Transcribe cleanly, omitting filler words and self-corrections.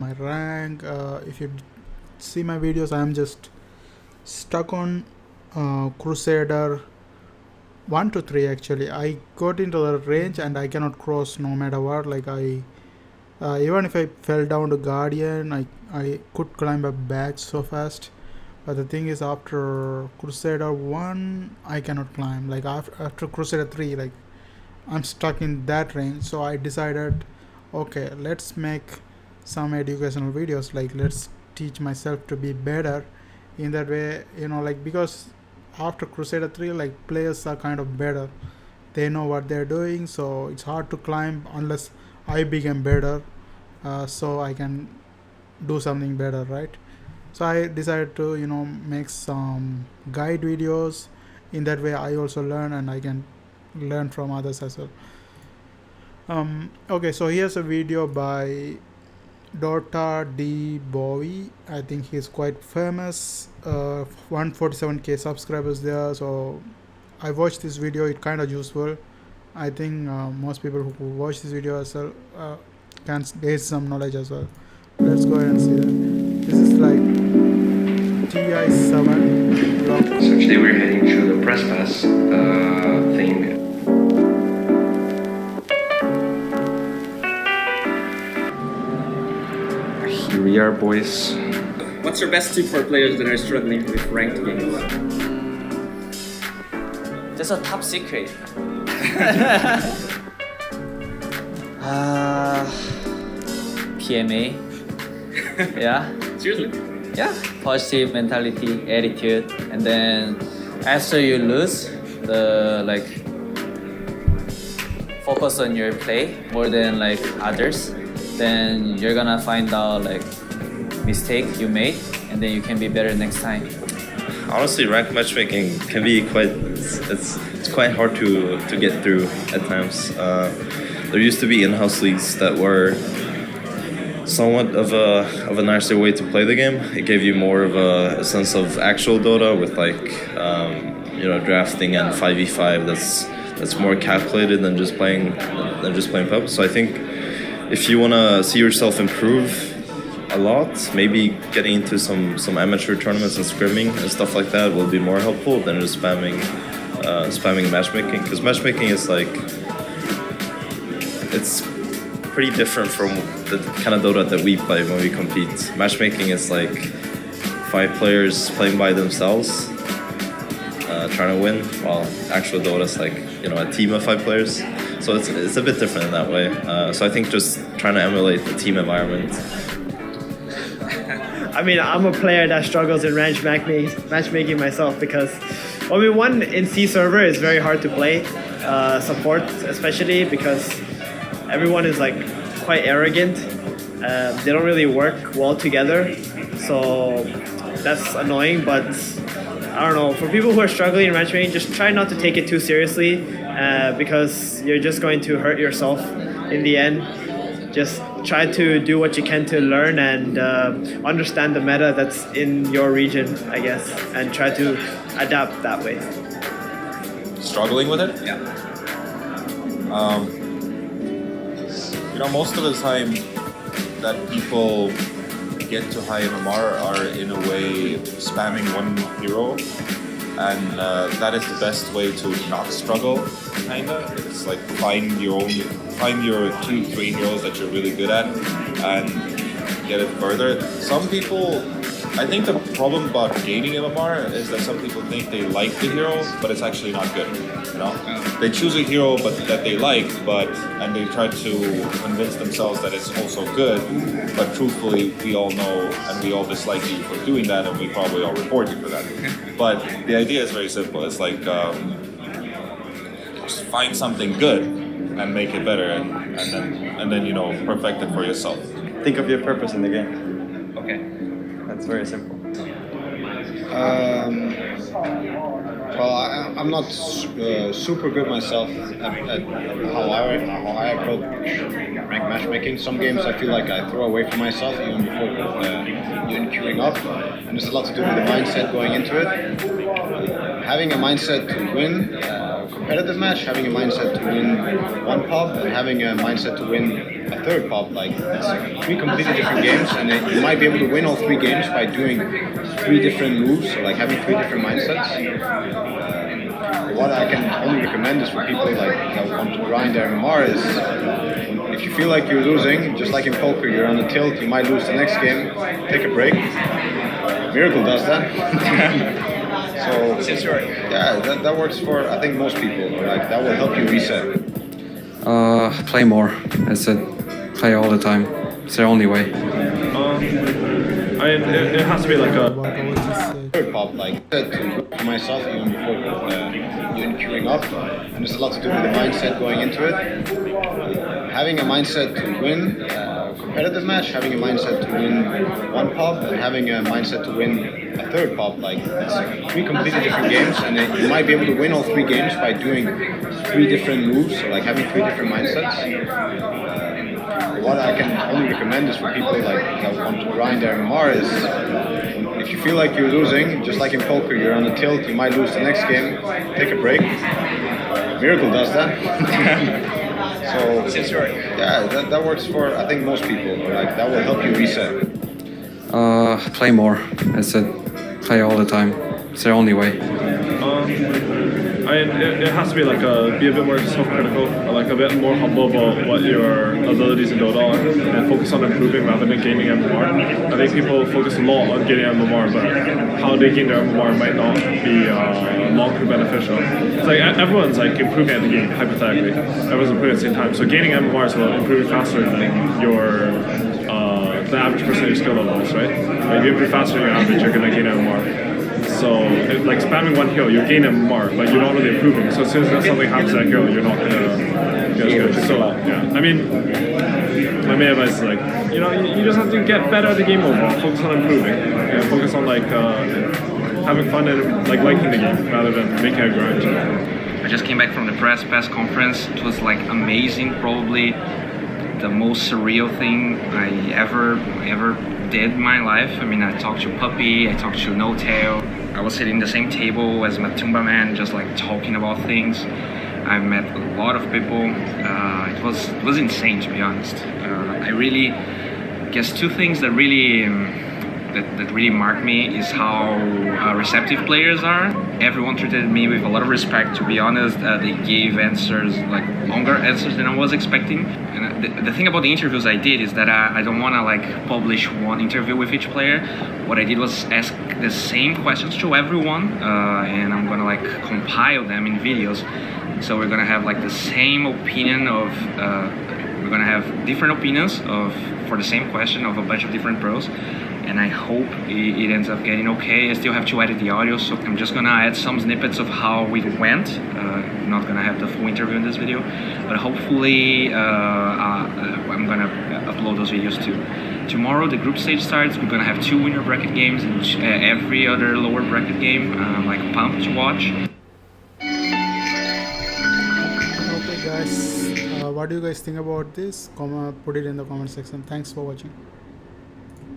my rank. If you see my videos, I'm just stuck on Crusader 1 to 3 actually. I got into the range and I cannot cross no matter what. Like even if I fell down to Guardian, I could climb a badge so fast. But the thing is, after Crusader 1, I cannot climb. Like after Crusader 3, like I'm stuck in that range. So I decided, okay, let's make some educational videos. Like let's teach myself to be better. In that way, like because after Crusader 3, like players are kind of better. They know what they're doing, so it's hard to climb unless I become better. So I can do something better, right? So I decided to make some guide videos. In that way I also learn and I can learn from others as well. Okay, so here's a video by Dota D.Bowie. I think he's quite famous. 147k subscribers there, so I watched this video. It kind of useful. I think most people who watch this video as well can gain some knowledge as well. Let's go ahead and see that. This is like TI7 Vlog. So today we're heading through the press pass thing. Here we are, boys. What's your best tip for players that are struggling with ranked games? That's a top secret. PMA. Yeah. Seriously? Yeah. Positive mentality, attitude, and then after you lose, focus on your play more than others. Then you're gonna find out mistake you made, and then you can be better next time. Honestly, ranked matchmaking can be it's quite hard to get through at times. There used to be in-house leagues that were somewhat of a nicer way to play the game. It gave you more of a sense of actual Dota with drafting and 5v5 that's more calculated than just playing pub. So I think if you want to see yourself improve a lot, maybe getting into some amateur tournaments and scrimming and stuff like that will be more helpful than just spamming matchmaking, because matchmaking is it's pretty different from the kind of Dota that we play when we compete. Matchmaking is 5 players playing by themselves, trying to win, while actual Dota is a team of 5 players. So it's a bit different in that way. So I think just trying to emulate the team environment. I mean, I'm a player that struggles in ranked matchmaking myself because, one, in C server is very hard to play, support especially, because everyone is quite arrogant. They don't really work well together, so that's annoying. But I don't know, for people who are struggling in matchmaking, just try not to take it too seriously, because you're just going to hurt yourself in the end. Just try to do what you can to learn and understand the meta that's in your region, I guess, and try to adapt that way. Struggling with it? Yeah. Most of the time that people get to high MMR are in a way spamming one hero, and that is the best way to not struggle, kinda. It's find your 2-3 heroes that you're really good at and get it further. Some people, I think the problem about gaining MMR is that some people think they like the hero, but it's actually not good. They choose a hero that they like, and they try to convince themselves that it's also good. But truthfully, we all know and we all dislike you for doing that, and we probably all report you for that. But the idea is very simple. It's just find something good and make it better, and then perfect it for yourself. Think of your purpose in the game. Okay. That's very simple. I'm not super good myself at how I approach ranked matchmaking. Some games I feel like I throw away from myself even before even queuing up, and it's a lot to do with the mindset going into it. Having a mindset to win a competitive match, having a mindset to win one pub, and having a mindset to win a third pub. Like it's 3 completely different games, and you might be able to win all 3 games by doing 3 different moves, so like having 3 different mindsets. What I can only recommend is for people like that want to grind their MMR is if you feel like you're losing, just like in poker, you're on the tilt, you might lose the next game, take a break. Miracle does that. So yeah, that works for I think most people. Like that will help you reset. Play more. I said, play all the time. It's the only way. It has to be like a What was this? Third pub, like I said to myself even before even queuing up, and there's a lot to do with the mindset going into it. Having a mindset to win a competitive match, having a mindset to win 1 pub, and having a mindset to win a third pub, like it's 3 completely different games, and you might be able to win all 3 games by doing 3 different moves, so like having 3 different mindsets. What I can only recommend is for people like that want to grind their MMR is if you feel like you're losing, just like in poker, you're on the tilt, you might lose the next game, take a break. Miracle does that. So yeah, that works for I think most people. Like that will help you reset. Play more. I said, play all the time. It's the only way. it has to be like be a bit more self-critical, like a bit more humble about what your abilities in Dota are, and focus on improving rather than gaining MMR. I think people focus a lot on getting MMR, but how they gain their MMR might not be long-term beneficial. It's like everyone's like improving at the game, hypothetically. Everyone's improving at the same time. So gaining MMR is about improving faster than your the average person at your skill level is, right? If you improve faster than your average, you're gonna gain MMR. So, like spamming one hero, you're gaining MMR, but you're not really improving. So as soon as something happens to that hero, you're not gonna get as good. So, yeah, I mean, my main advice is like, you just have to get better at the game overall. Focus on improving, and focus on like having fun and like liking the game rather than making a grind. I just came back from the press conference. It was like amazing, probably the most surreal thing I ever did in my life. I mean, I talked to Puppy, I talked to No Tail. I was sitting in the same table as Matumba Man, just like talking about things. I met a lot of people. It was insane, to be honest. I really guess two things that really that really marked me is how receptive players are. Everyone treated me with a lot of respect, to be honest. They gave answers, like longer answers than I was expecting. And the thing about the interviews I did is that I don't want to like publish one interview with each player. What I did was ask the same questions to everyone, and I'm gonna like compile them in videos. So we're gonna have like the same opinion of, we're gonna have different opinions for the same question of a bunch of different pros. And I hope it ends up getting okay. I still have to edit the audio, so I'm just gonna add some snippets of how it went. I'm not gonna have the full interview in this video, but hopefully I'm gonna upload those videos too. Tomorrow the group stage starts. We're gonna have 2 winner bracket games and every other lower bracket game. Like pumped to watch. Okay guys, what do you guys think about this? Put it in the comment section. Thanks for watching.